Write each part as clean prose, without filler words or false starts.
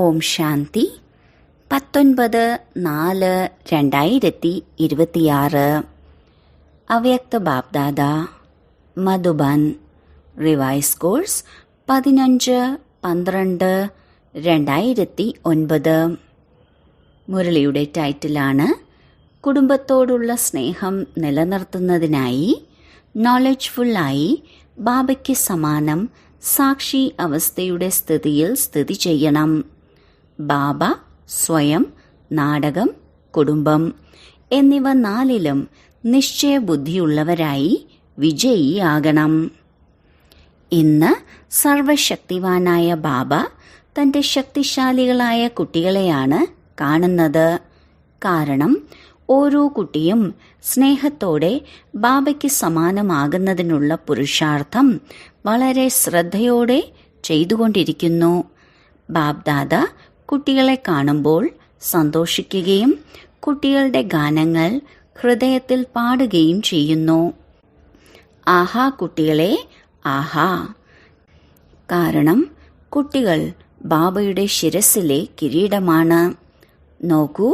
ഓം ശാന്തി. 19/4/2026 അവ്യക്ത BapDada Madhuban. Revise course 15/12/2009. മുരളിയുടെ ടൈറ്റിലാണ് കുടുംബത്തോടുള്ള സ്നേഹം നിലനിർത്തുന്നതിനായി നോളജ്ഫുള്ളായി ബാബയ്ക്ക് സമാനം സാക്ഷി അവസ്ഥയുടെ സ്ഥിതിയിൽ സ്ഥിതി ചെയ്യണം. ബാബ, സ്വയം, നാടകം, കുടുംബം എന്നിവ നാലിലും നിശ്ചയബുദ്ധിയുള്ളവരായി വിജയിയാകണം. ഇന്ന് സർവശക്തിവാനായ ബാബ തന്റെ ശക്തിശാലികളായ കുട്ടികളെയാണ് കാണുന്നത്. കാരണം ഓരോ കുട്ടിയും സ്നേഹത്തോടെ ബാബയ്ക്ക് സമാനമാകുന്നതിനുള്ള പുരുഷാർത്ഥം വളരെ ശ്രദ്ധയോടെ ചെയ്തുകൊണ്ടിരിക്കുന്നു. ബാബ്ദാദ കുട്ടികളെ കാണുമ്പോൾ സന്തോഷിക്കുകയും കുട്ടികളുടെ ഗാനങ്ങൾ ഹൃദയത്തിൽ പാടുകയും ചെയ്യുന്നു. ആഹാ കുട്ടികളെ, ആഹാ! കാരണം കുട്ടികൾ ബാബയുടെ ശിരസിലെ കിരീടമാണ്. നോക്കൂ,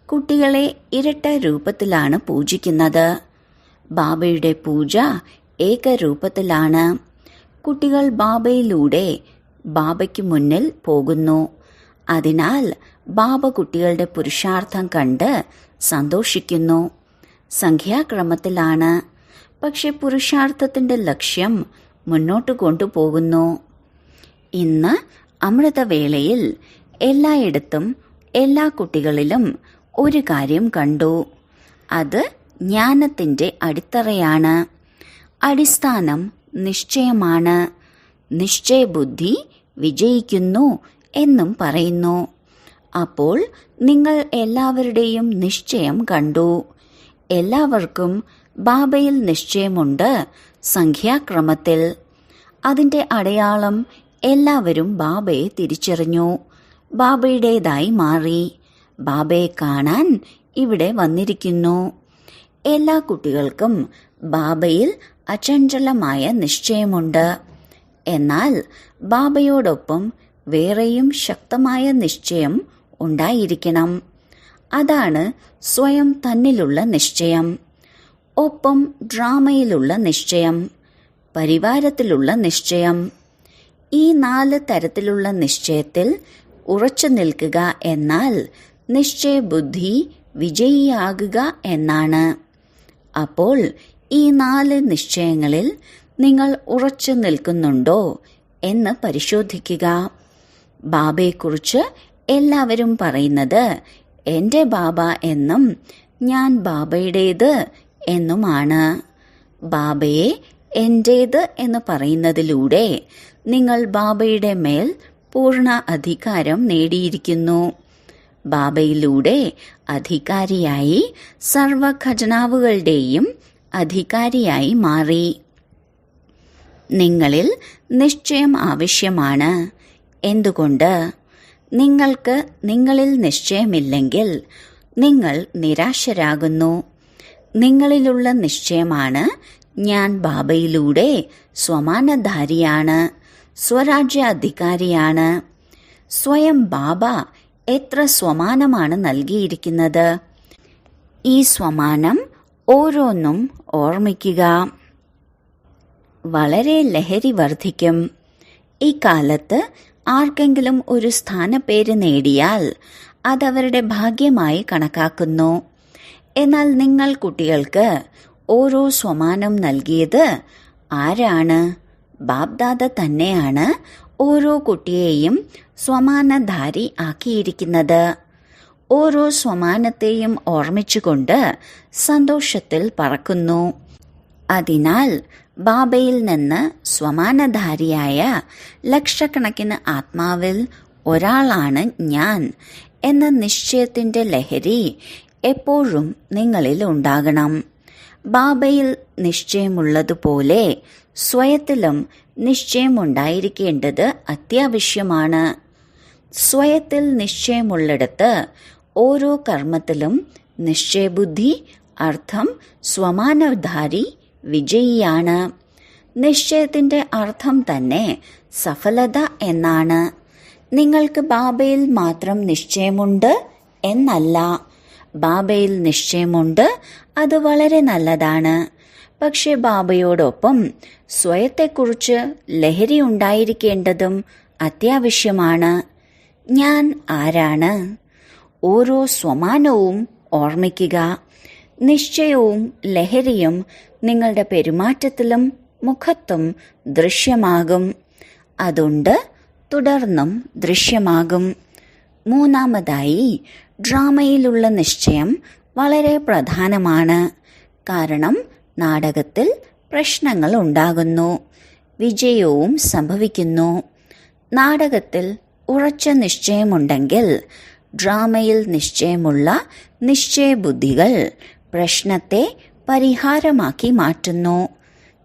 കുട്ടികളെ ഇരട്ട രൂപത്തിലാണ് പൂജിക്കുന്നത്. ബാബയുടെ പൂജ ഏകരൂപത്തിലാണ്. കുട്ടികൾ ബാബയിലൂടെ ബാബയ്ക്ക് മുന്നിൽ പോകുന്നു. അതിനാൽ ബാബ കുട്ടികളുടെ പുരുഷാർത്ഥം കണ്ട് സന്തോഷിക്കുന്നു. സംഖ്യാക്രമത്തിലാണ്, പക്ഷെ പുരുഷാർത്ഥത്തിന്റെ ലക്ഷ്യം മുന്നോട്ട് കൊണ്ടുപോകുന്നു. ഇന്ന് അമൃതവേളയിൽ എല്ലായിടത്തും എല്ലാ കുട്ടികളിലും ഒരു കാര്യം കണ്ടു. അത് ജ്ഞാനത്തിന്റെ അടിത്തറയാണ്. അടിസ്ഥാനം നിശ്ചയമാണ്. നിശ്ചയബുദ്ധി വിജയിക്കുന്നു എന്നും പറയുന്നു. അപ്പോൾ നിങ്ങൾ എല്ലാവരുടെയും നിശ്ചയം കണ്ടു. എല്ലാവർക്കും ബാബയിൽ നിശ്ചയമുണ്ട്, സംഖ്യാക്രമത്തിൽ. അതിന്റെ അടയാളം എല്ലാവരും ബാബയെ തിരിച്ചറിഞ്ഞു, ബാബയുടേതായി മാറി. ബാബയെ കാണാൻ ഇവിടെ വന്നിരിക്കുന്നു. എല്ലാ കുട്ടികൾക്കും ബാബയിൽ അചഞ്ചലമായ നിശ്ചയമുണ്ട്. എന്നാൽ ബാബയോടൊപ്പം വേറെയും ശക്തമായ നിശ്ചയം ഉണ്ടായിരിക്കണം. അതാണ് സ്വയം തന്നിലുള്ള നിശ്ചയം. ഒപ്പം ഡ്രാമയിലുള്ള നിശ്ചയം, പരിവാരത്തിലുള്ള നിശ്ചയം. ഈ 4 തരത്തിലുള്ള നിശ്ചയത്തിൽ ഉറച്ചു നിൽക്കുക എന്നാൽ നിശ്ചയബുദ്ധി വിജയിയാകുക എന്നാണ്. അപ്പോൾ ഈ 4 നിശ്ചയങ്ങളിൽ നിങ്ങൾ ഉറച്ചു നിൽക്കുന്നുണ്ടോ എന്ന് പരിശോധിക്കുക. ബാബയെക്കുറിച്ച് എല്ലാവരും പറയുന്നത് എന്റെ ബാബ എന്നും ഞാൻ ബാബയുടേത് എന്നുമാണ്. ബാബയെ എന്റേത് എന്ന് പറയുന്നതിലൂടെ നിങ്ങൾ ബാബയുടെ മേൽ പൂർണ്ണ അധികാരം നേടിയിരിക്കുന്നു. ബാബയിലൂടെ അധികാരിയായി സർവ ഖജനാവുകളുടെയും അധികാരിയായി മാറി. നിങ്ങളിൽ നിശ്ചയം ആവശ്യമാണ്. എന്തുകൊണ്ട്? നിങ്ങൾക്ക് നിങ്ങളിൽ നിശ്ചയമില്ലെങ്കിൽ നിങ്ങൾ നിരാശരാകുന്നു. നിങ്ങളിലുള്ള നിശ്ചയമാണ് ഞാൻ ബാബയിലൂടെ സ്വമാനധാരിയാണ്, സ്വരാജ്യ അധികാരിയാണ്. സ്വയം ബാബ എത്ര സ്വമാനമാണ് നൽകിയിരിക്കുന്നത്. ഈ സ്വമാനം ഓരോന്നും ഓർമ്മിക്കുക. വളരെ ലഹരി വർദ്ധിക്കും. ഇക്കാലത്ത് ആർക്കെങ്കിലും ഒരു സ്ഥാനപ്പേര് നേടിയാൽ അതവരുടെ ഭാഗ്യമായി കണക്കാക്കുന്നു. എന്നാൽ നിങ്ങൾ കുട്ടികൾക്ക് ഓരോ സ്വമാനം നൽകിയത് ആരാണ്? ബാബ്ദാദ തന്നെയാണ് ഓരോ കുട്ടിയെയും സ്വമാനധാരി ആക്കിയിരിക്കുന്നത്. ഓരോ സ്വമാനത്തെയും ഓർമ്മിച്ചുകൊണ്ട് സന്തോഷത്തിൽ പറക്കുന്നു. അതിനാൽ ബാബയിൽ നിന്ന് സ്വമാനധാരിയായ ലക്ഷക്കണക്കിന് ആത്മാവിൽ ഒരാളാണ് ഞാൻ എന്ന നിശ്ചയത്തിന്റെ ലഹരി എപ്പോഴും നിങ്ങളിൽ ഉണ്ടാകണം. ബാബയിൽ നിശ്ചയമുള്ളതുപോലെ സ്വയത്തിലും നിശ്ചയമുണ്ടായിരിക്കേണ്ടത് അത്യാവശ്യമാണ്. സ്വയത്തിൽ നിശ്ചയമുള്ളിടത്ത് ഓരോ കർമ്മത്തിലും നിശ്ചയബുദ്ധി, അർത്ഥം സ്വമാനധാരി വിജയിയാണ്. നിശ്ചയത്തിന്റെ അർത്ഥം തന്നെ സഫലത എന്നാണ്. നിങ്ങൾക്ക് ബാബയിൽ മാത്രം നിശ്ചയമുണ്ട് എന്നല്ല. ബാബയിൽ നിശ്ചയമുണ്ട്, അത് വളരെ നല്ലതാണ്. പക്ഷെ ബാബയോടൊപ്പം സ്വയത്തെക്കുറിച്ച് ലഹരി ഉണ്ടായിരിക്കേണ്ടതും അത്യാവശ്യമാണ്. ഞാൻ ആരാണ്? ഓരോ സ്വമാനവും ഓർമ്മിക്കുക. നിശ്ചയവും ലഹരിയും നിങ്ങളുടെ പെരുമാറ്റത്തിലും മുഖത്തും ദൃശ്യമാകും. അതുണ്ട് തുടർന്നും ദൃശ്യമാകും. മൂന്നാമതായി, ഡ്രാമയിലുള്ള നിശ്ചയം വളരെ പ്രധാനമാണ്. കാരണം നാടകത്തിൽ പ്രശ്നങ്ങൾ ഉണ്ടാകുന്നു, വിജയവും സംഭവിക്കുന്നു. നാടകത്തിൽ ഉറച്ച നിശ്ചയമുണ്ടെങ്കിൽ ഡ്രാമയിൽ നിശ്ചയമുള്ള നിശ്ചയബുദ്ധികൾ പ്രശ്നത്തെ പരിഹാരമാക്കി മാറ്റുന്നു.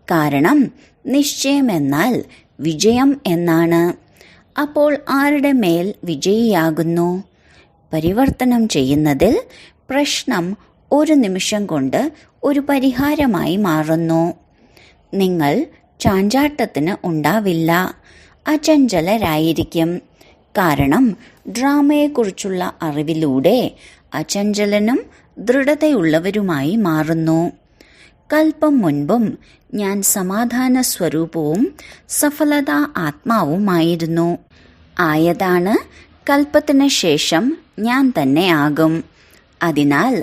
കാരണം നിശ്ചയമെന്നാൽ വിജയം എന്നാണ്. അപ്പോൾ ആരുടെ മേൽ വിജയിയാകുന്നു? പരിവർത്തനം ചെയ്യുന്നതിൽ പ്രശ്നം ഒരു നിമിഷം കൊണ്ട് ഒരു പരിഹാരമായി മാറുന്നു. നിങ്ങൾ ചാഞ്ചാട്ടത്തിന് ഉണ്ടാവില്ല, അചഞ്ചലരായിരിക്കും. കാരണം ഡ്രാമയെക്കുറിച്ചുള്ള അറിവിലൂടെ അചഞ്ചലനും ദൃഢതയുള്ളവരുമായി മാറുന്നു. കൽപ്പം മുൻപും ഞാൻ സമാധാന സ്വരൂപവും സഫലതാ ആത്മാവുമായിരുന്നു. ആയതാണ് കൽപ്പത്തിന് ശേഷം ഞാൻ തന്നെ ആകും. അതിനാൽ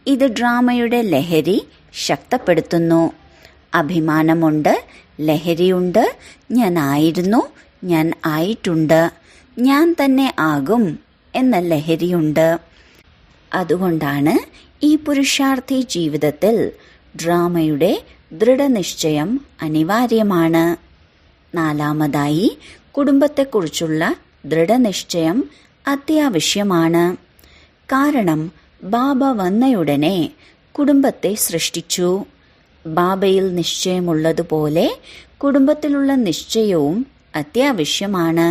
ഇത് ഡ്രാമയുടെ ലഹരി ശക്തപ്പെടുത്തുന്നു. അഭിമാനമുണ്ട്, ലഹരിയുണ്ട്. ഞാൻ ആയിരുന്നു, ഞാൻ ആയിട്ടുണ്ട്, ഞാൻ തന്നെ ആകും എന്ന ലഹരിയുണ്ട്. അതുകൊണ്ടാണ് ഈ പുരുഷാർത്ഥി ജീവിതത്തിൽ ഡ്രാമയുടെ ദൃഢനിശ്ചയം അനിവാര്യമാണ്. നാലാമതായി, കുടുംബത്തെക്കുറിച്ചുള്ള ദൃഢനിശ്ചയം അത്യാവശ്യമാണ്. കാരണം ബാബ വന്നയുടനെ കുടുംബത്തെ സൃഷ്ടിച്ചു. ബാബയിൽ നിശ്ചയമുള്ളതുപോലെ കുടുംബത്തിലുള്ള നിശ്ചയവും അത്യാവശ്യമാണ്.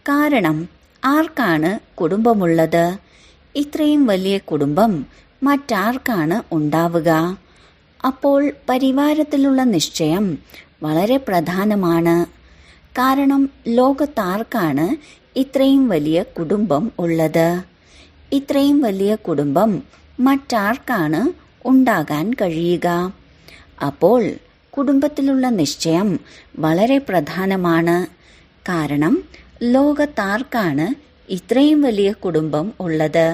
കാരണം ആർക്കാണ് കുടുംബമുള്ളത്? ഇത്രയും വലിയ കുടുംബം മറ്റാർക്കാണ് ഉണ്ടാവുക? അപ്പോൾ പരിവാരത്തിലുള്ള നിശ്ചയം വളരെ പ്രധാനമാണ്. കാരണം ലോകത്താർക്കാണ് ഇത്രയും വലിയ കുടുംബം ഉള്ളത്? ഇത്രയും വലിയ കുടുംബം മറ്റാർക്കാണ് ഉണ്ടാകാൻ കഴിയുക? അപ്പോൾ കുടുംബത്തിലുള്ള നിശ്ചയം വളരെ പ്രധാനമാണ്. കാരണം ലോകത്താർക്കാണ് ഇത്രയും വലിയ കുടുംബം ഉള്ളത്?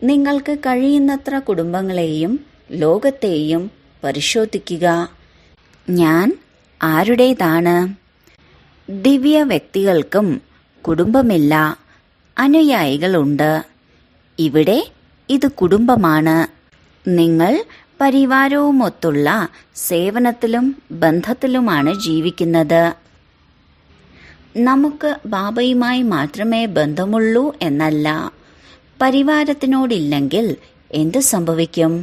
നിങ്ങൾക്ക് കഴിയുന്നത്ര കുടുംബങ്ങളെയും ലോകത്തെയും പരിശോധിക്കുക. ഞാൻ ആരുടേതാണ്? ദിവ്യ വ്യക്തികൾക്കും കുടുംബമില്ല, അനുയായികളുണ്ട്. ഇവിടെ ഇത് കുടുംബമാണ്. നിങ്ങൾ പരിവാരവുമൊത്തുള്ള സേവനത്തിലും ബന്ധത്തിലുമാണ് ജീവിക്കുന്നത്. നമുക്ക് ബാബയുമായി മാത്രമേ ബന്ധമുള്ളൂ എന്നല്ല. പരിവാരത്തിനോടില്ലെങ്കിൽ എന്ത് സംഭവിക്കും?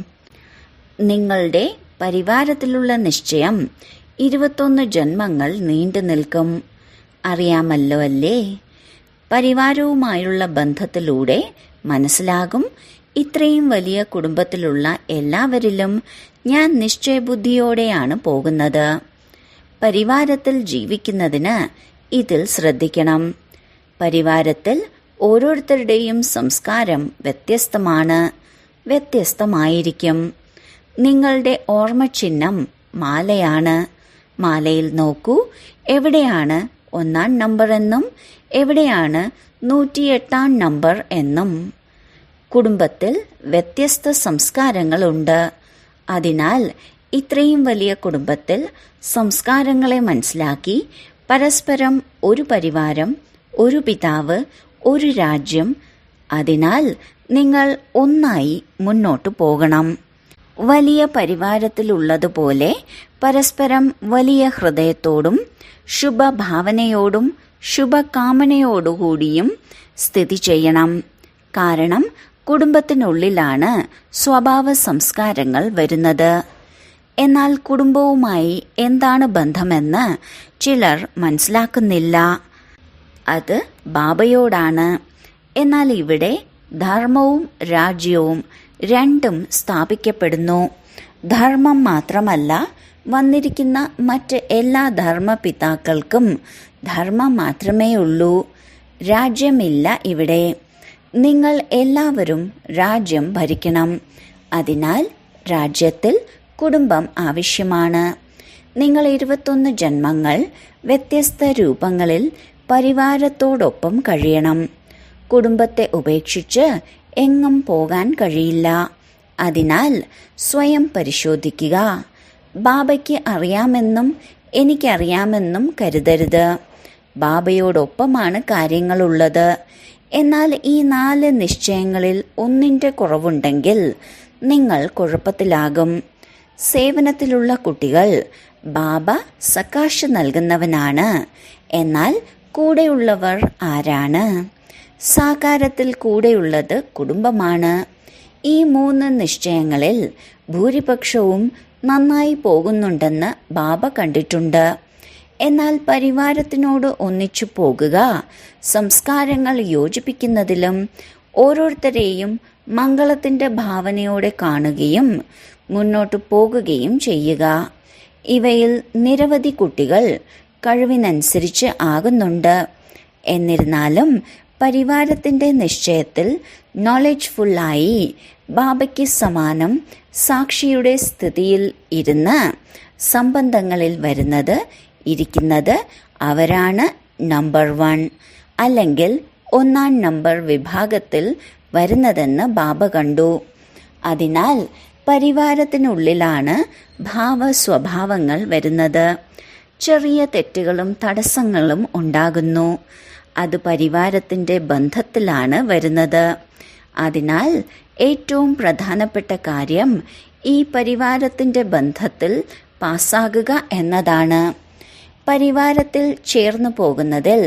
നിങ്ങളുടെ പരിവാരത്തിലുള്ള നിശ്ചയം 21 ജന്മങ്ങൾ നീണ്ടു നിൽക്കും. അറിയാമല്ലോ അല്ലേ? പരിവാരവുമായുള്ള ബന്ധത്തിലൂടെ മനസ്സിലാകും, ഇത്രയും വലിയ കുടുംബത്തിലുള്ള എല്ലാവരിലും ഞാൻ നിശ്ചയബുദ്ധിയോടെയാണ് പോകുന്നത്. പരിവാരത്തിൽ ജീവിക്കുന്നതിന് ഇതിൽ ശ്രദ്ധിക്കണം. പരിവാരത്തിൽ ഓരോരുത്തരുടെയും സംസ്കാരം വ്യത്യസ്തമാണ്, വ്യത്യസ്തമായിരിക്കും. നിങ്ങളുടെ ഓർമ്മചിഹ്നം മാലയാണ്. മാലയിൽ നോക്കൂ, എവിടെയാണ് 1-ാം നമ്പർ എന്നും എവിടെയാണ് 108-ാം നമ്പർ എന്നും. കുടുംബത്തിൽ വ്യത്യസ്ത സംസ്കാരങ്ങളുണ്ട്. അതിനാൽ ഇത്രയും വലിയ കുടുംബത്തിൽ സംസ്കാരങ്ങളെ മനസ്സിലാക്കി പരസ്പരം ഒരു പരിവാരം, ഒരു പിതാവ്, ഒരു രാജ്യം. അതിനാൽ നിങ്ങൾ ഒന്നായി മുന്നോട്ടു പോകണം. വലിയ പരിവാരത്തിലുള്ളതുപോലെ പരസ്പരം വലിയ ഹൃദയത്തോടും ശുഭഭാവനയോടും ശുഭകാമനയോടുകൂടിയും സ്ഥിതി ചെയ്യണം. കാരണം കുടുംബത്തിനുള്ളിലാണ് സ്വഭാവ സംസ്കാരങ്ങൾ വരുന്നത്. എന്നാൽ കുടുംബവുമായി എന്താണ് ബന്ധമെന്ന് ചിലർ മനസ്സിലാക്കുന്നില്ല. അത് ബാബയോടാണ്. എന്നാൽ ഇവിടെ ധർമ്മവും രാജ്യവും രണ്ടും സ്ഥാപിക്കപ്പെടുന്നു. ധർമ്മം മാത്രമല്ല, വന്നിരിക്കുന്ന മറ്റ് എല്ലാ ധർമ്മപിതാക്കൾക്കും ധർമ്മം മാത്രമേ ഉള്ളൂ. രാജ്യമില്ല ഇവിടെ. നിങ്ങൾ എല്ലാവരും രാജ്യം ഭരിക്കണം. അതിനാൽ രാജ്യത്തിൽ കുടുംബം ആവശ്യമാണ്. നിങ്ങൾ 21 ജന്മങ്ങൾ വ്യത്യസ്ത രൂപങ്ങളിൽ പരിവാരത്തോടൊപ്പം കഴിയണം. കുടുംബത്തെ ഉപേക്ഷിച്ച് എങ്ങും പോകാൻ കഴിയില്ല. അതിനാൽ സ്വയം പരിശോധിക്കുക. ബാബയ്ക്ക് അറിയാമെന്നും എനിക്കറിയാമെന്നും കരുതരുത്. ബാബയോടൊപ്പമാണ് കാര്യങ്ങളുള്ളത്. എന്നാൽ ഈ 4 നിശ്ചയങ്ങളിൽ ഒന്നിൻ്റെ കുറവുണ്ടെങ്കിൽ നിങ്ങൾ കുഴപ്പത്തിലാകും. സേവനത്തിലുള്ള കുട്ടികൾ ബാബ സകാശ് നൽകുന്നവനാണ്. എന്നാൽ കൂടെയുള്ളവർ ആരാണ്? സാകാരത്തിൽ കൂടെയുള്ളത് കുടുംബമാണ്. ഈ 3 നിശ്ചയങ്ങളിൽ ഭൂരിപക്ഷവും നന്നായി പോകുന്നുണ്ടെന്ന് ബാബ കണ്ടിട്ടുണ്ട്. എന്നാൽ പരിവാരത്തിനോട് ഒന്നിച്ചു പോകുക, സംസ്കാരങ്ങൾ യോജിപ്പിക്കുന്നതിലും ഓരോരുത്തരെയും മംഗളത്തിന്റെ ഭാവനയോടെ കാണുകയും മുന്നോട്ടു പോകുകയും ചെയ്യുക. ഇവയിൽ നിരവധി കുട്ടികൾ കഴിവിനനുസരിച്ച് ആകുന്നുണ്ട്. എന്നിരുന്നാലും പരിവാരത്തിന്റെ നിശ്ചയത്തിൽ നോളജ്ഫുള്ളായി ബാബയ്ക്ക് സമാനം സാക്ഷിയുടെ സ്ഥിതിയിൽ ഇരുന്ന് സംബന്ധങ്ങളിൽ ഇരിക്കുന്നത് അവരാണ് നമ്പർ 1, അല്ലെങ്കിൽ 1-ാം നമ്പർ വിഭാഗത്തിൽ വരുന്നതെന്ന് ബാബ കണ്ടു. അതിനാൽ പരിവാരത്തിനുള്ളിലാണ് ഭാവസ്വഭാവങ്ങൾ വരുന്നത്. ചെറിയ തെറ്റുകളും തടസ്സങ്ങളും ഉണ്ടാകുന്നു. അത് പരിവാരത്തിന്റെ ബന്ധത്തിലാണ് വരുന്നത്. അതിനാൽ ഏറ്റവും പ്രധാനപ്പെട്ട കാര്യം ഈ പരിവാരത്തിന്റെ ബന്ധത്തിൽ പാസ്സാകുക എന്നതാണ്. പരിവാരത്തിൽ ചേർന്നു പോകുന്നതിൽ,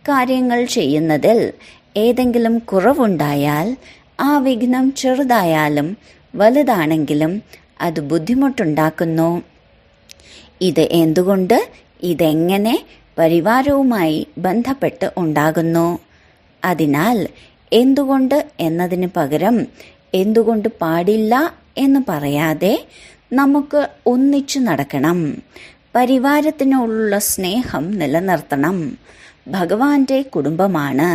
കാര്യങ്ങൾ ചെയ്യുന്നതിൽ ഏതെങ്കിലും കുറവുണ്ടായാൽ ആ വിഘ്നം ചെറുതായാലും വലുതാണെങ്കിലും അത് ബുദ്ധിമുട്ടുണ്ടാക്കുന്നു. ഇത് എന്തുകൊണ്ട്, ഇതെങ്ങനെ പരിവാരവുമായി ബന്ധപ്പെട്ട് ഉണ്ടാകുന്നു? അതിനാൽ എന്തുകൊണ്ട് എന്നതിന് പകരം എന്തുകൊണ്ട് പാടില്ല എന്ന് പറയാതെ നമുക്ക് ഒന്നിച്ചു നടക്കണം. പരിവാരത്തിനുള്ള സ്നേഹം നിലനിർത്തണം. ഭഗവാന്റെ കുടുംബമാണ്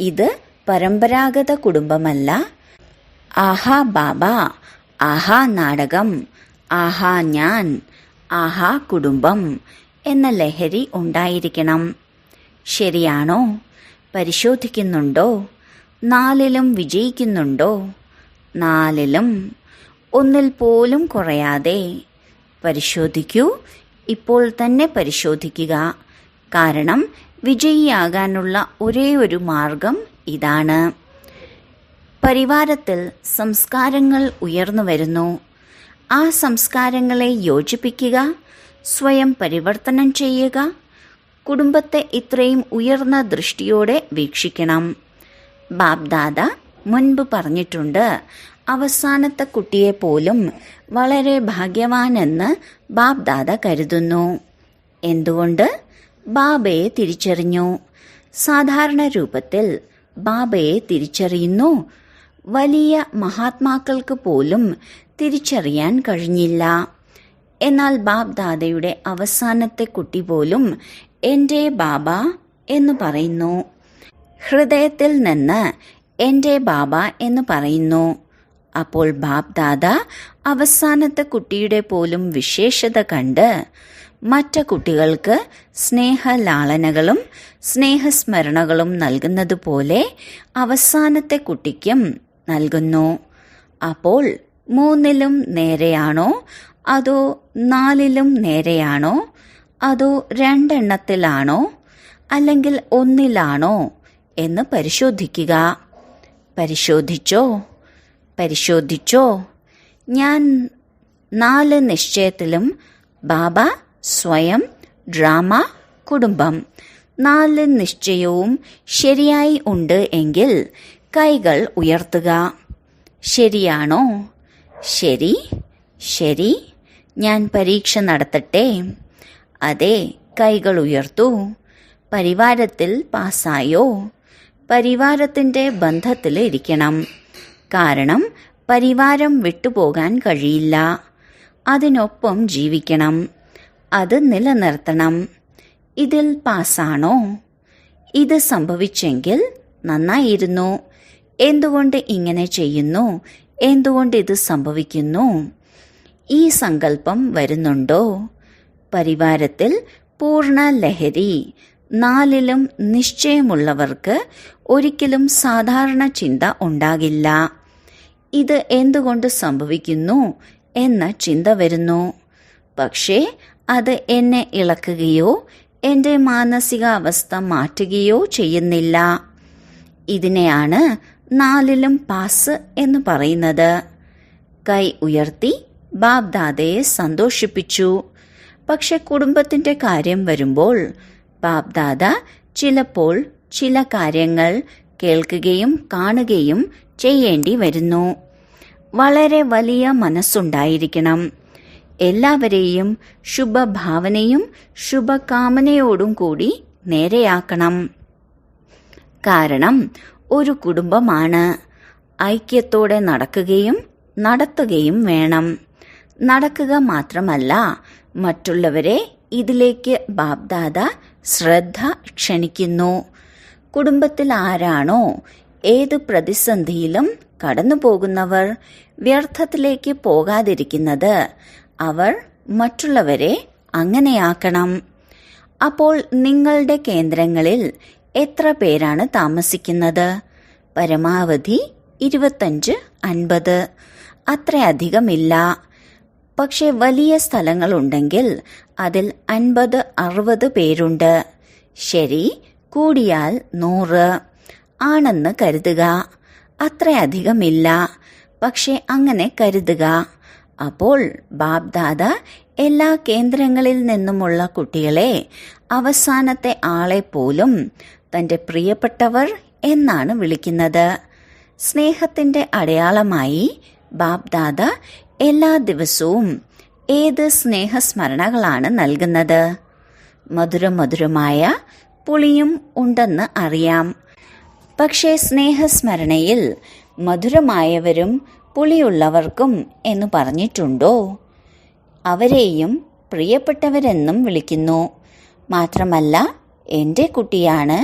ഇത്. പരമ്പരാഗത കുടുംബമല്ല. ആഹാ ബാബ, ആഹാ നാടകം, ആഹാ ഞാൻ, ആഹാ കുടുംബം എന്ന ലഹരി ഉണ്ടായിരിക്കണം. ശരിയാണോ? പരിശോധിക്കുന്നുണ്ടോ? 4ലും വിജയിക്കുന്നുണ്ടോ? 4ലും ഒന്നിൽ പോലും കുറയാതെ പരിശോധിക്കൂ. ഇപ്പോൾ തന്നെ പരിശോധിക്കുക. കാരണം വിജയിയാകാനുള്ള ഒരേയൊരു മാർഗം ഇതാണ്. പരിവാരത്തിൽ സംസ്കാരങ്ങൾ ഉയർന്നു വരുന്നു. ആ സംസ്കാരങ്ങളെ യോജിപ്പിക്കുക, സ്വയം പരിവർത്തനം ചെയ്യുക. കുടുംബത്തെ ഇത്രയും ഉയർന്ന ദൃഷ്ടിയോടെ വീക്ഷിക്കണം. ബാബ്ദാദ മുൻപ് പറഞ്ഞിട്ടുണ്ട്, അവസാനത്തെ കുട്ടിയെ പോലും വളരെ ഭാഗ്യവാനെന്ന് ബാബ്ദാദ കരുതുന്നു. എന്തുകൊണ്ട്? ബാബയെ തിരിച്ചറിഞ്ഞു. സാധാരണ രൂപത്തിൽ ബാബയെ തിരിച്ചറിയുന്നു. വലിയ മഹാത്മാക്കൾക്ക് പോലും തിരിച്ചറിയാൻ കഴിഞ്ഞില്ല. എന്നാൽ ബാബ്ദാദയുടെ അവസാനത്തെ കുട്ടി പോലും എൻ്റെ ബാബ എന്ന് പറയുന്നു. ഹൃദയത്തിൽ നിന്ന് എൻ്റെ ബാബ എന്ന് പറയുന്നു. അപ്പോൾ ബാബ്ദാദ അവസാനത്തെ കുട്ടിയുടെ പോലും വിശേഷത കണ്ട് മറ്റു കുട്ടികൾക്ക് സ്നേഹലാളനകളും സ്നേഹസ്മരണകളും നൽകുന്നതുപോലെ അവസാനത്തെ കുട്ടിക്കും നൽകുന്നു. അപ്പോൾ 3ലും നേരെയാണോ, അതോ 4ലും നേരെയാണോ, അതോ 2 എണ്ണത്തിലാണോ, അല്ലെങ്കിൽ 1ലാണോ എന്ന് പരിശോധിക്കുക. പരിശോധിച്ചോ? ഞാൻ 4 നിശ്ചയത്തിലും ബാബ, സ്വയം, ഡ്രാമ, കുടുംബം 4 നിശ്ചയവും ശരിയായി ഉണ്ട് എങ്കിൽ കൈകൾ ഉയർത്തുക. ശരിയാണോ? ശരി. ഞാൻ പരീക്ഷ നടത്തട്ടെ. അതെ, കൈകൾ ഉയർത്തൂ. പരിവാരത്തിൽ പാസ്സായോ? പരിവാരത്തിന്റെ ബന്ധത്തിൽ ഇരിക്കണം. കാരണം പരിവാരം വിട്ടുപോകാൻ കഴിയില്ല. അതിനൊപ്പം ജീവിക്കണം. അത് നിലനിർത്തണം. ഇതിൽ പാസ്സാണോ? ഇത് സംഭവിച്ചെങ്കിൽ നന്നായിരുന്നു. എന്തുകൊണ്ട് ഇങ്ങനെ ചെയ്യുന്നു? എന്തുകൊണ്ട് ഇത് സംഭവിക്കുന്നു? ഈ സങ്കല്പം വരുന്നുണ്ടോ? പരിവാരത്തിൽ പൂർണ്ണ ലഹരി, നാലിലും നിശ്ചയമുള്ളവർക്ക് ഒരിക്കലും സാധാരണ ചിന്ത ഉണ്ടാകില്ല. ഇത് എന്തുകൊണ്ട് സംഭവിക്കുന്നു എന്ന ചിന്ത വരുന്നു. പക്ഷേ അത് എന്നെ ഇളക്കുകയോ എന്റെ മാനസികാവസ്ഥ മാറ്റുകയോ ചെയ്യുന്നില്ല. ഇതിനെയാണ് നാലിലും പാസ് എന്ന് പറയുന്നത്. കൈ ഉയർത്തി ബാബ്ദാദയെ സന്തോഷിപ്പിച്ചു. പക്ഷെ കുടുംബത്തിന്റെ കാര്യം വരുമ്പോൾ ബാബ്ദാദ ചിലപ്പോൾ ചില കാര്യങ്ങൾ കേൾക്കുകയും കാണുകയും ചെയ്യേണ്ടി വരുന്നു. വളരെ വലിയ മനസ്സുണ്ടായിരിക്കണം. എല്ലാവരെയും ശുഭഭാവനയും ശുഭകാമനയോടും കൂടി നേരെയാക്കണം. കാരണം ഒരു കുടുംബമാണ്. ഐക്യത്തോടെ നടക്കുകയും നടത്തുകയും വേണം. നടക്കുക മാത്രമല്ല, മറ്റുള്ളവരെ ഇതിലേക്ക് ബാബ്ദാദ ശ്രദ്ധ ക്ഷണിക്കുന്നു. കുടുംബത്തിൽ ആരാണോ ഏത് പ്രതിസന്ധിയിലും കടന്നു പോകുന്നവർ, വ്യർത്ഥത്തിലേക്ക് പോകാതിരിക്കുന്നത്, അവർ മറ്റുള്ളവരെ അങ്ങനെയാക്കണം. അപ്പോൾ നിങ്ങളുടെ കേന്ദ്രങ്ങളിൽ എത്ര പേരാണ് താമസിക്കുന്നത്? പരമാവധി 25-50, അത്രയധികമില്ല. പക്ഷെ വലിയ സ്ഥലങ്ങളുണ്ടെങ്കിൽ അതിൽ 50-60 പേരുണ്ട്. ശരി, കൂടിയാൽ 100 ആണെന്ന് കരുതുക. അത്രയധികമില്ല, പക്ഷെ അങ്ങനെ കരുതുക. അപ്പോൾ ബാബ്ദാദ എല്ലാ കേന്ദ്രങ്ങളിൽ നിന്നുമുള്ള കുട്ടികളെ അവസാനത്തെ ആളെ പോലും തന്റെ പ്രിയപ്പെട്ടവർ എന്നാണ് വിളിക്കുന്നത്. സ്നേഹത്തിന്റെ അടയാളമായി ബാബ്ദാദ എല്ലാ ദിവസവും ഏത് സ്നേഹസ്മരണകളാണ് നൽകുന്നത്? മധുരമധുരമായ പുളിയും ഉണ്ടെന്ന് അറിയാം. പക്ഷേ സ്നേഹസ്മരണയിൽ മധുരമായവരും പുളിയുള്ളവർക്കും എന്ന് പറഞ്ഞിട്ടുണ്ടോ? അവരെയും പ്രിയപ്പെട്ടവരെന്നും വിളിക്കുന്നു. മാത്രമല്ല, എന്റെ കുട്ടിയാണ്,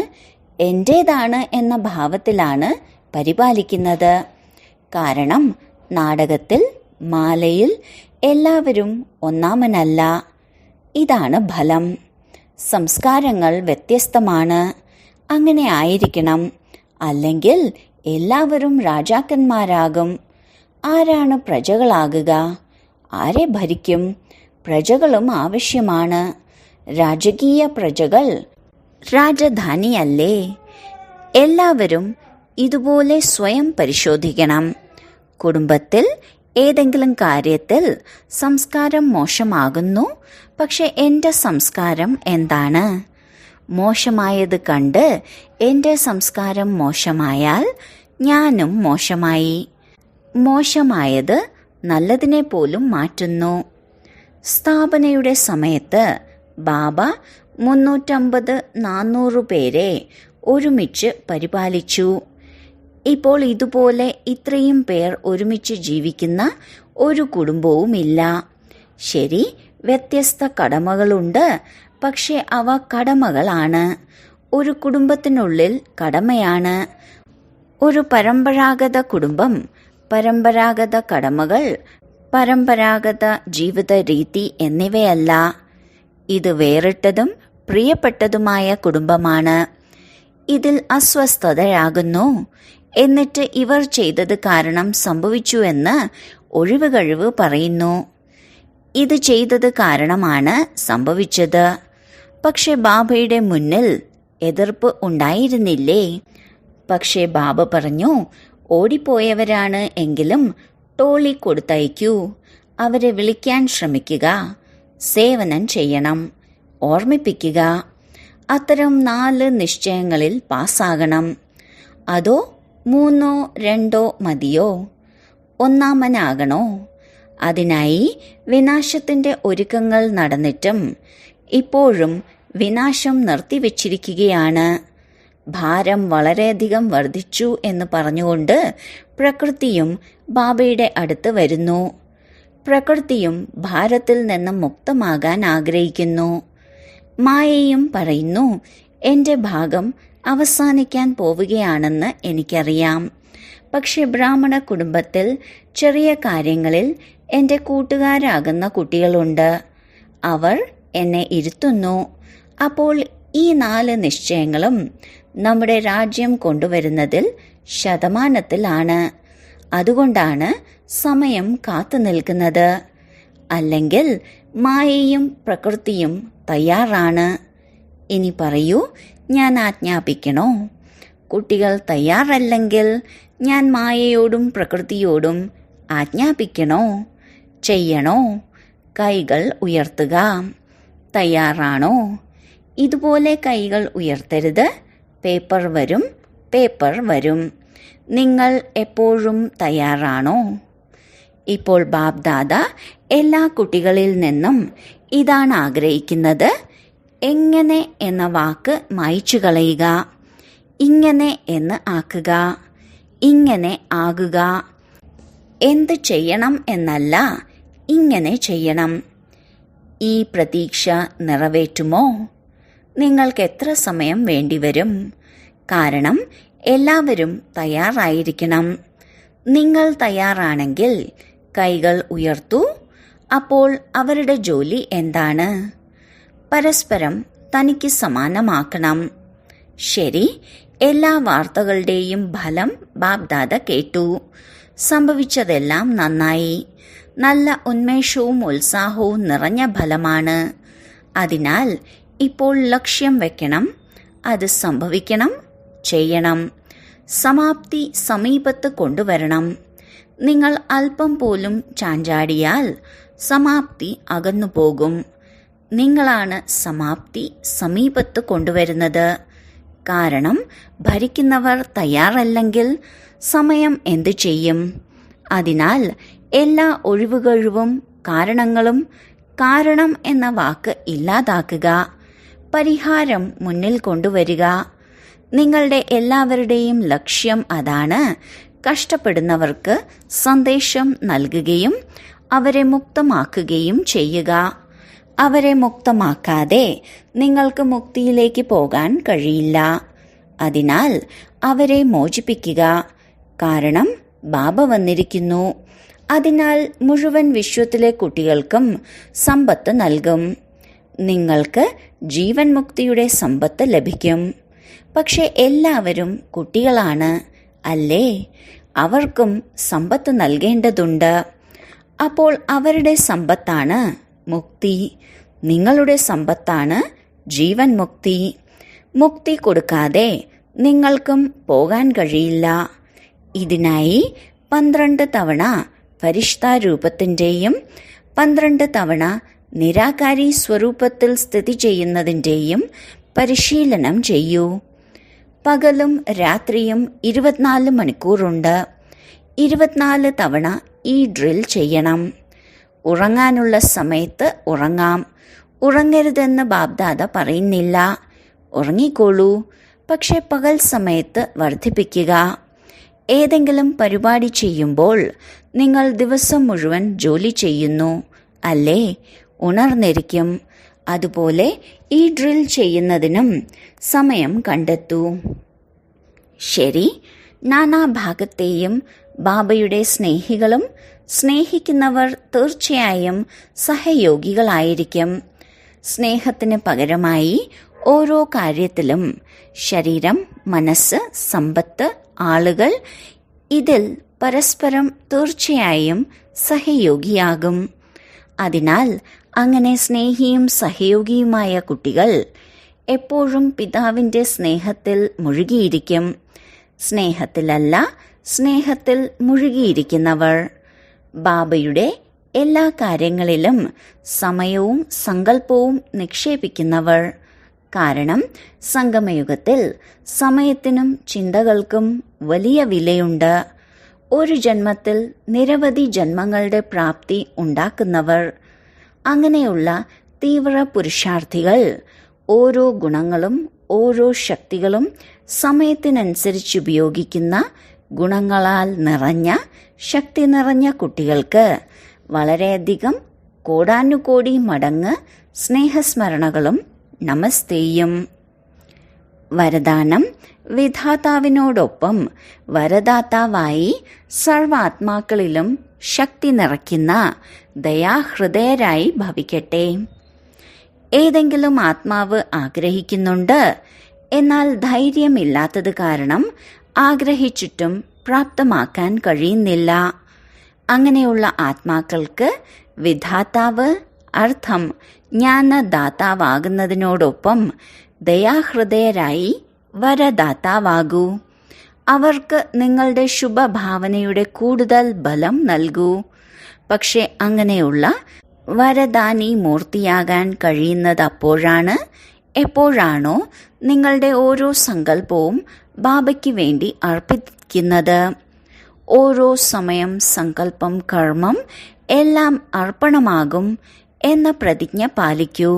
എന്റേതാണ് എന്ന ഭാവത്തിലാണ് പരിപാലിക്കുന്നത്. കാരണം നാടകത്തിൽ, മാലയിൽ എല്ലാവരും ഒന്നാമനല്ല. ഇതാണ് ഫലം. സംസ്കാരങ്ങൾ വ്യത്യസ്തമാണ്. അങ്ങനെ ആയിരിക്കണം. അല്ലെങ്കിൽ എല്ലാവരും രാജാക്കന്മാരാകും. ആരാണ് പ്രജകളാകുക? ആരെ ഭരിക്കും? പ്രജകളും ആവശ്യമാണ്. രാജകീയ പ്രജകൾ രാജധാനിയല്ലേ? എല്ലാവരും ഇതുപോലെ സ്വയം പരിശോധിക്കണം. കുടുംബത്തിൽ ഏതെങ്കിലും കാര്യത്തിൽ സംസ്കാരം മോശമാകുന്നു. പക്ഷെ എന്റെ സംസ്കാരം എന്താണ്? മോശമായത് കണ്ട് എന്റെ സംസ്കാരം മോശമായാൽ ഞാനും മോശമായി. മോശമായത് നല്ലതിനെ പോലും മാറ്റുന്നു. സ്ഥാപനയുടെ സമയത്ത് ബാബ 350-400 പേരെ ഒരുമിച്ച് പരിപാലിച്ചു. ഇപ്പോൾ ഇതുപോലെ ഇത്രയും പേർ ഒരുമിച്ച് ജീവിക്കുന്ന ഒരു കുടുംബവുമില്ല. ശരി, വ്യത്യസ്ത കടമകളുണ്ട്. പക്ഷെ അവ കടമകളാണ്. ഒരു കുടുംബത്തിനുള്ളിൽ കടമയാണ്. ഒരു പരമ്പരാഗത കുടുംബം, പരമ്പരാഗത കടമകൾ, പരമ്പരാഗത ജീവിത രീതി എന്നിവയല്ല. ഇത് വേറിട്ടതും പ്രിയപ്പെട്ടതുമായ കുടുംബമാണ്. ഇതിൽ അസ്വസ്ഥതയാകുന്നു. എന്നിട്ട് ഇവർ ചെയ്തത് കാരണം സംഭവിച്ചുവെന്ന് ഒഴിവുകഴിവ് പറയുന്നു. ഇത് ചെയ്തത് കാരണമാണ് സംഭവിച്ചത്. പക്ഷെ ബാബയുടെ മുന്നിൽ എതിർപ്പ് ഉണ്ടായിരുന്നില്ലേ? പക്ഷേ ബാബ പറഞ്ഞു, ഓടിപ്പോയവരാണ് എങ്കിലും ടോളി കൊടുത്തയക്കൂ. അവരെ വിളിക്കാൻ ശ്രമിക്കുക. സേവനം ചെയ്യണം. ഓർമ്മിപ്പിക്കുക. അത്തരം 4 നിശ്ചയങ്ങളിൽ പാസ്സാകണം. അതോ 3-2 മതിയോ? ഒന്നാമനാകണോ? അതിനായി വിനാശത്തിന്റെ ഒരുക്കങ്ങൾ നടന്നിട്ടും ഇപ്പോഴും വിനാശം നിർത്തിവെച്ചിരിക്കുകയാണ്. ഭാരം വളരെയധികം വർദ്ധിച്ചു എന്ന് പറഞ്ഞുകൊണ്ട് പ്രകൃതിയും ബാബയുടെ അടുത്ത് വരുന്നു. പ്രകൃതിയും ഭാരത്തിൽ നിന്ന് മുക്തമാകാൻ ആഗ്രഹിക്കുന്നു. മായയും പറയുന്നു, എന്റെ ഭാഗം അവസാനിക്കാൻ പോവുകയാണെന്ന് എനിക്കറിയാം. പക്ഷെ ബ്രാഹ്മണ കുടുംബത്തിൽ ചെറിയ കാര്യങ്ങളിൽ എൻ്റെ കൂട്ടുകാരാകുന്ന കുട്ടികളുണ്ട്. അവർ എന്നെ ഇരുത്തുന്നു. അപ്പോൾ ഈ 4 നിശ്ചയങ്ങളും നമ്മുടെ രാജ്യം കൊണ്ടുവരുന്നതിൽ ശതമാനത്തിലാണ്. അതുകൊണ്ടാണ് സമയം കാത്തു നിൽക്കുന്നത്. അല്ലെങ്കിൽ മായയും പ്രകൃതിയും തയ്യാറാണ്. ഇനി പറയൂ, ഞാൻ ആജ്ഞാപിക്കണോ? കുട്ടികൾ തയ്യാറല്ലെങ്കിൽ ഞാൻ മായയോടും പ്രകൃതിയോടും ആജ്ഞാപിക്കണോ? ചെയ്യണോ? കൈകൾ ഉയർത്തുക. തയ്യാറാണോ? ഇതുപോലെ കൈകൾ ഉയർത്തരുത്. പേപ്പർ വരും. നിങ്ങൾ എപ്പോഴും തയ്യാറാണോ? ഇപ്പോൾ ബാബ്ദാദ എല്ലാ കുട്ടികളിൽ നിന്നും ഇതാണ് ആഗ്രഹിക്കുന്നത്. എങ്ങനെ എന്ന വാക്ക് മായ്ച്ചു കളയുക. ഇങ്ങനെ എന്ന് ആക്കുക. ഇങ്ങനെ ആകുക. എന്ത് ചെയ്യണം എന്നല്ല, ഇങ്ങനെ ചെയ്യണം. ഈ പ്രതീക്ഷ നിറവേറ്റുമോ? നിങ്ങൾക്ക് എത്ര സമയം വേണ്ടിവരും? കാരണം എല്ലാവരും തയ്യാറായിരിക്കണം. നിങ്ങൾ തയ്യാറാണെങ്കിൽ കൈകൾ ഉയർത്തൂ. അപ്പോൾ അവരുടെ ജോലി എന്താണ്? പരസ്പരം തനിക്ക് സമാനമാക്കണം. ശരി, എല്ലാ വാർത്തകളുടെയും ഫലം ബാബ്ദാദ കേട്ടു. സംഭവിച്ചതെല്ലാം നന്നായി. നല്ല ഉന്മേഷവും ഉത്സാഹവും നിറഞ്ഞ ഫലമാണ്. അതിനാൽ ഇപ്പോൾ ലക്ഷ്യം വെക്കണം. അത് സംഭവിക്കണം, ചെയ്യണം. സമാപ്തി സമീപത്ത് കൊണ്ടുവരണം. നിങ്ങൾ അല്പം പോലും ചാഞ്ചാടിയാൽ സമാപ്തി അകന്നുപോകും. നിങ്ങളാണ് സമാപ്തി സമീപത്ത് കൊണ്ടുവരുന്നത്. കാരണം ഭരിക്കുന്നവർ തയ്യാറല്ലെങ്കിൽ സമയം എന്തു ചെയ്യും? അതിനാൽ എല്ലാ ഒഴിവുകഴിവും കാരണങ്ങളും കാരണം എന്ന വാക്ക് ഇല്ലാതാക്കുക. പരിഹാരം മുന്നിൽ കൊണ്ടുവരിക. നിങ്ങളുടെ എല്ലാവരുടെയും ലക്ഷ്യം അതാണ്. കഷ്ടപ്പെടുന്നവർക്ക് സന്ദേശം നൽകുകയും അവരെ മുക്തമാക്കുകയും ചെയ്യുക. അവരെ മുക്തമാക്കാതെ നിങ്ങൾക്ക് മുക്തിയിലേക്ക് പോകാൻ കഴിയില്ല. അതിനാൽ അവരെ മോചിപ്പിക്കുക. കാരണം ബാബ വന്നിരിക്കുന്നു. അതിനാൽ മുഴുവൻ വിശ്വത്തിലെ കുട്ടികൾക്കും സമ്പത്ത് നൽകും. നിങ്ങൾക്ക് ജീവൻ മുക്തിയുടെ സമ്പത്ത് ലഭിക്കും. പക്ഷെ എല്ലാവരും കുട്ടികളാണ് അല്ലേ? അവർക്കും സമ്പത്ത് നൽകേണ്ടതുണ്ട്. അപ്പോൾ അവരുടെ സമ്പത്താണ് മുക്തി. നിങ്ങളുടെ സമ്പത്താണ് ജീവൻ മുക്തി. മുക്തി കൊടുക്കാതെ നിങ്ങൾക്കും പോകാൻ കഴിയില്ല. ഇതിനായി 12 തവണ ഫരിഷ്ത രൂപത്തിൻ്റെയും 12 തവണ നിരാകാരി സ്വരൂപത്തിൽ സ്ഥിതി ചെയ്യുന്നതിൻ്റെയും പരിശീലനം ചെയ്യൂ. പകലും രാത്രിയും 24 മണിക്കൂറുണ്ട്. 24 തവണ ഈ ഡ്രിൽ ചെയ്യണം. ഉറങ്ങാനുള്ള സമയത്ത് ഉറങ്ങാം. ഉറങ്ങരുതെന്ന് ബാബ്ദാദ പറയുന്നില്ല. ഉറങ്ങിക്കോളൂ. പക്ഷെ പകൽ സമയത്ത് വർദ്ധിപ്പിക്കുക. ഏതെങ്കിലും പരിപാടി ചെയ്യുമ്പോൾ നിങ്ങൾ ദിവസം മുഴുവൻ ജോലി ചെയ്യുന്നു അല്ലേ? ഉണർന്നിരിക്കും. അതുപോലെ ഈ ഡ്രിൽ ചെയ്യുന്നതിനും സമയം കണ്ടെത്തൂ. ശരി, നാനാഭാഗത്തെയും ബാബയുടെ സ്നേഹികളും സ്നേഹിക്കുന്നവർ തീർച്ചയായും സഹയോഗികളായിരിക്കും. സ്നേഹത്തിന് പകരമായി ഓരോ കാര്യത്തിലും ശരീരം, മനസ്സ്, സമ്പത്ത്, ആളുകൾ ഇതിൽ പരസ്പരം തീർച്ചയായും സഹയോഗിയാകും. അതിനാൽ അങ്ങനെ സ്നേഹിയും സഹയോഗിയുമായ കുട്ടികൾ എപ്പോഴും പിതാവിൻ്റെ സ്നേഹത്തിൽ മുഴുകിയിരിക്കും. സ്നേഹത്തിലല്ല, സ്നേഹത്തിൽ മുഴുകിയിരിക്കുന്നവർ. ബാബയുടെ എല്ലാ കാര്യങ്ങളിലും സമയവും സങ്കല്പവും നിക്ഷേപിക്കുന്നവർ. കാരണം സംഗമയുഗത്തിൽ സമയത്തിനും ചിന്തകൾക്കും വലിയ വിലയുണ്ട്. ഒരു ജന്മത്തിൽ നിരവധി ജന്മങ്ങളുടെ പ്രാപ്തി ഉണ്ടാക്കുന്നവർ. അങ്ങനെയുള്ള തീവ്ര പുരുഷാർത്ഥികൾ ഓരോ ഗുണങ്ങളും ഓരോ ശക്തികളും സമയത്തിനനുസരിച്ച് ഉപയോഗിക്കുന്ന ഗുണങ്ങളാൽ നിറഞ്ഞ ശക്തി നിറഞ്ഞ കുട്ടികൾക്ക് വളരെയധികം കോടാനുകോടി മടങ്ങ് സ്നേഹസ്മരണകളും നമസ്തേയും. വരദാനം വിധാതാവിനോടൊപ്പം വരദാതാവായി സർവാത്മാക്കളിലും ശക്തി നിറയ്ക്കുന്ന ദയാഹൃദയരായി ഭവിക്കട്ടെ. ഏതെങ്കിലും ആത്മാവ് ആഗ്രഹിക്കുന്നുണ്ട്, എന്നാൽ ധൈര്യമില്ലാത്തത് കാരണം ആഗ്രഹിച്ചിട്ടും പ്രാപ്തമാക്കാൻ കഴിയുന്നില്ല. അങ്ങനെയുള്ള ആത്മാക്കൾക്ക് വിധാതാവ് അർത്ഥം ജ്ഞാനദാതാവാകുന്നതിനോടൊപ്പം ദയാഹൃദയരായി വരദാതാവാകൂ. അവർക്ക് നിങ്ങളുടെ ശുഭഭാവനയുടെ കൂടുതൽ ബലം നൽകൂ. പക്ഷെ അങ്ങനെയുള്ള വരദാനി മൂർത്തിയാകാൻ കഴിയുന്നത് അപ്പോഴാണ്, എപ്പോഴാണോ നിങ്ങളുടെ ഓരോ സങ്കല്പവും ബാബയ്ക്ക് വേണ്ടി അർപ്പിക്കുന്നത്. ഓരോ സമയം സങ്കല്പം, കർമ്മം എല്ലാം അർപ്പണമാകും എന്ന പ്രതിജ്ഞ പാലിക്കൂ.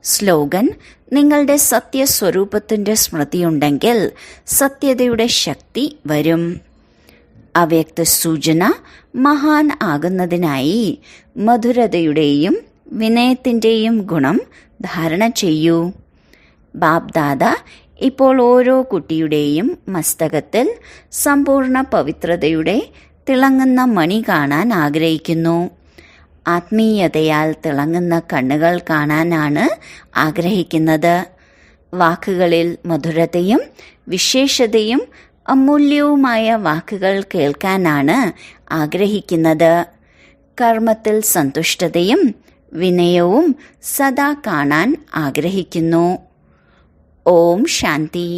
സ്ലോഗൻ: നിങ്ങളുടെ സത്യസ്വരൂപത്തിന്റെ സ്മൃതിയുണ്ടെങ്കിൽ സത്യതയുടെ ശക്തി വരും. അവ്യക്ത സൂചന: മഹാൻ ആകുന്നതിനായി മധുരതയുടെയും വിനയത്തിന്റെയും ഗുണം ധാരണ ചെയ്യൂ. ബാബ് ദാദ ഇപ്പോൾ ഓരോ കുട്ടിയുടെയും മസ്തകത്തിൽ സമ്പൂർണ്ണ പവിത്രതയുടെ തിളങ്ങുന്ന മണി കാണാൻ ആഗ്രഹിക്കുന്നു. ആത്മീയതയാൽ തിളങ്ങുന്ന കണ്ണുകൾ കാണാനാണ് ആഗ്രഹിക്കുന്നത്. വാക്കുകളിൽ മധുരതയും വിശേഷതയും അമൂല്യവുമായ വാക്കുകൾ കേൾക്കാനാണ് ആഗ്രഹിക്കുന്നത്. കർമ്മത്തിൽ സന്തുഷ്ടതയും വിനയവും സദാ കാണാൻ ആഗ്രഹിക്കുന്നു. ഓം ശാന്തി.